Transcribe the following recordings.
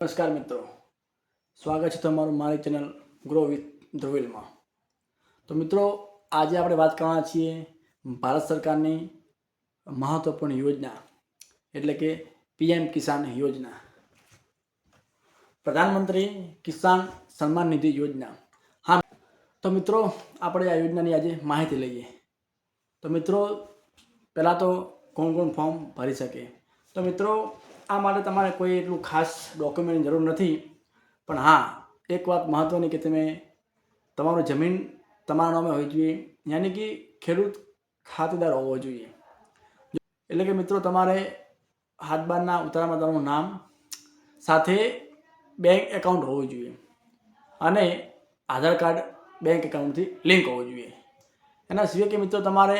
નમસ્કાર મિત્રો, સ્વાગત છે તમારું મારી ચેનલ ગ્રો વિથ ધ્રુવીલમાં। તો મિત્રો, આજે આપણે વાત કરવાના છીએ ભારત સરકારની મહત્વપૂર્ણ યોજના એટલે કે પીએમ કિસાન યોજના, પ્રધાનમંત્રી કિસાન સન્માન નિધિ યોજના। હા, તો મિત્રો આપણે આ યોજનાની આજે માહિતી લઈએ। તો મિત્રો, પહેલાં તો કોણ કોણ ફોર્મ ભરી શકે? તો મિત્રો, આ માટે તમારે કોઈ એટલું ખાસ ડોક્યુમેન્ટની જરૂર નથી, પણ હા, એક વાત મહત્ત્વની કે તમે તમારું જમીન તમારા નામે હોવી જોઈએ, યાની કે ખેડૂત ખાતેદાર હોવો જોઈએ। એટલે કે મિત્રો, તમારે હાથ બારના ઉતારામાં તમારું નામ સાથે બેંક એકાઉન્ટ હોવું જોઈએ અને આધાર કાર્ડ બેંક એકાઉન્ટથી લિંક હોવું જોઈએ। એના સિવાય કે મિત્રો, તમારે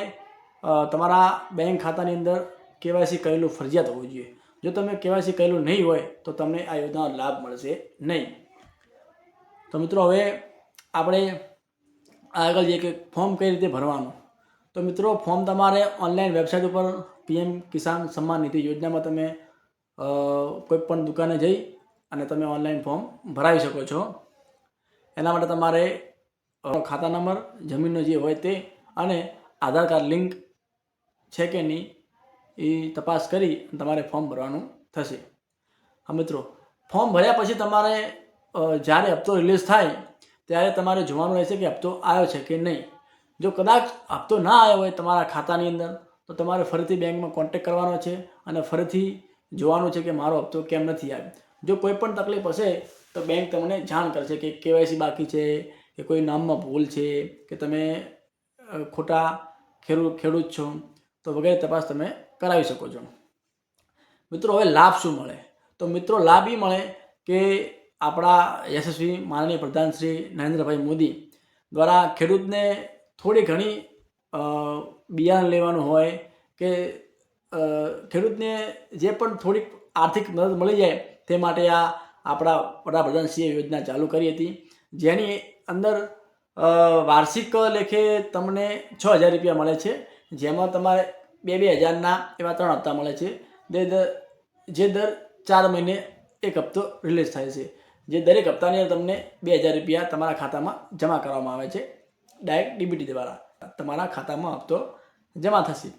તમારા બેંક ખાતાની અંદર કેવાયસી કરેલું ફરજિયાત હોવું જોઈએ। જો તમે કેવાયસી કરેલું નહીં હોય તો તમને આ યોજનાનો લાભ મળશે નહીં। તો મિત્રો, હવે આપણે આગળ જઈએ કે ફોર્મ કઈ રીતે ભરવાનું। તો મિત્રો, ફોર્મ તમારે ઓનલાઈન વેબસાઇટ ઉપર પીએમ કિસાન સન્માન નિધિ યોજનામાં તમે કોઈ પણ દુકાને જઈ અને તમે ઓનલાઈન ફોર્મ ભરાવી શકો છો। એના માટે તમારે ખાતા નંબર, જમીનનો જે હોય તે અને આધાર કાર્ડ લિંક છે કે નહીં એ તપાસ કરી તમારે ફોર્મ ભરવાનું થશે। હા મિત્રો, ફોર્મ ભર્યા પછી તમારે જ્યારે હપ્તો રિલીઝ થાય ત્યારે તમારે જોવાનું રહેશે કે હપ્તો આવ્યો છે કે નહીં। જો કદાચ હપ્તો ના આવ્યો હોય તમારા ખાતાની અંદર તો તમારે ફરીથી બેંકમાં કોન્ટેક્ટ કરવાનો છે અને ફરીથી જોવાનું છે કે મારો હપ્તો કેમ નથી આવ્યો। જો કોઈ પણ તકલીફ હશે તો બેંક તમને જાણ કરશે કે કેવાયસી બાકી છે, કે કોઈ નામમાં ભૂલ છે, કે તમે ખોટા ખેડૂત છો, તો વગેરે તપાસ તમે કરાવી શકો છો। મિત્રો, હવે લાભ શું મળે? તો મિત્રો, લાભ એ મળે કે આપણા યશસ્વી માનનીય પ્રધાન શ્રી નરેન્દ્રભાઈ મોદી દ્વારા ખેડૂતને થોડી ઘણી બિયારણ લેવાનું હોય કે ખેડૂતને જે પણ થોડીક આર્થિક મદદ મળી જાય તે માટે આ આપણા વડાપ્રધાનશ્રીએ યોજના ચાલુ કરી હતી, જેની અંદર વાર્ષિક લેખે તમને 6,000 રૂપિયા મળે છે, જેમાં તમારે 2,000ના એવા 3 હપ્તા મળે છે, જે દર 4 મહિને એક હપ્તો રિલીઝ થાય છે, જે દરેક હપ્તાની અંદર તમને 2,000 રૂપિયા તમારા ખાતામાં જમા કરવામાં આવે છે। ડાયરેક્ટ ડીબીટી દ્વારા તમારા ખાતામાં હપ્તો જમા થશે।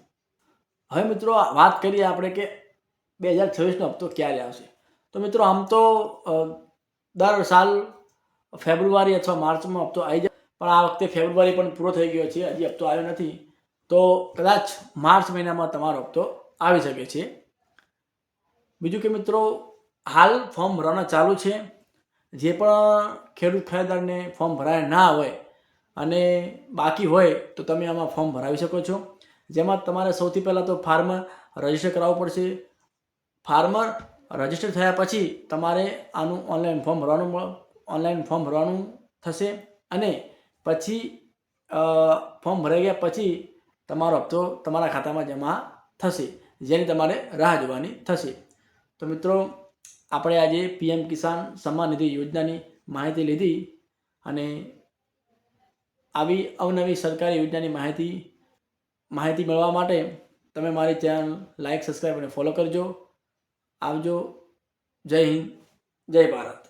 હવે મિત્રો, વાત કરીએ આપણે કે 2026નો હપ્તો ક્યારે આવશે। તો મિત્રો, આમ તો દર સાલ ફેબ્રુઆરી અથવા માર્ચમાં હપ્તો આવી જાય, પણ આ વખતે ફેબ્રુઆરી પણ પૂરો થઈ ગયો છે, હજી હપ્તો આવ્યો નથી, તો કદાચ માર્ચ મહિનામાં તમારો હપ્તો આવી શકે છે। બીજું કે મિત્રો, હાલ ફોર્મ ભરવાના ચાલુ છે। જે પણ ખેડૂત ખાતેદારને ફોર્મ ભરાયા ના હોય અને બાકી હોય તો તમે આમાં ફોર્મ ભરાવી શકો છો, જેમાં તમારે સૌથી પહેલાં તો ફાર્મર રજીસ્ટર કરાવવું પડશે। ફાર્મર રજીસ્ટર થયા પછી તમારે આનું ઓનલાઈન ફોર્મ ભરવાનું થશે અને પછી ફોર્મ ભરાઈ ગયા પછી તમારો હપ્તો તમારા ખાતામાં જમા થશે, જેની તમારે રાહ જોવાની થશે। તો મિત્રો, આપણે આજે પીએમ કિસાન સન્માન નિધિ યોજનાની માહિતી લીધી અને આવી અવનવી સરકારી યોજનાની માહિતી મેળવવા માટે તમે મારી ચેનલ લાઈક, સબસ્ક્રાઈબ અને ફોલો કરજો। આવજો। જય હિન્દ, જય ભારત।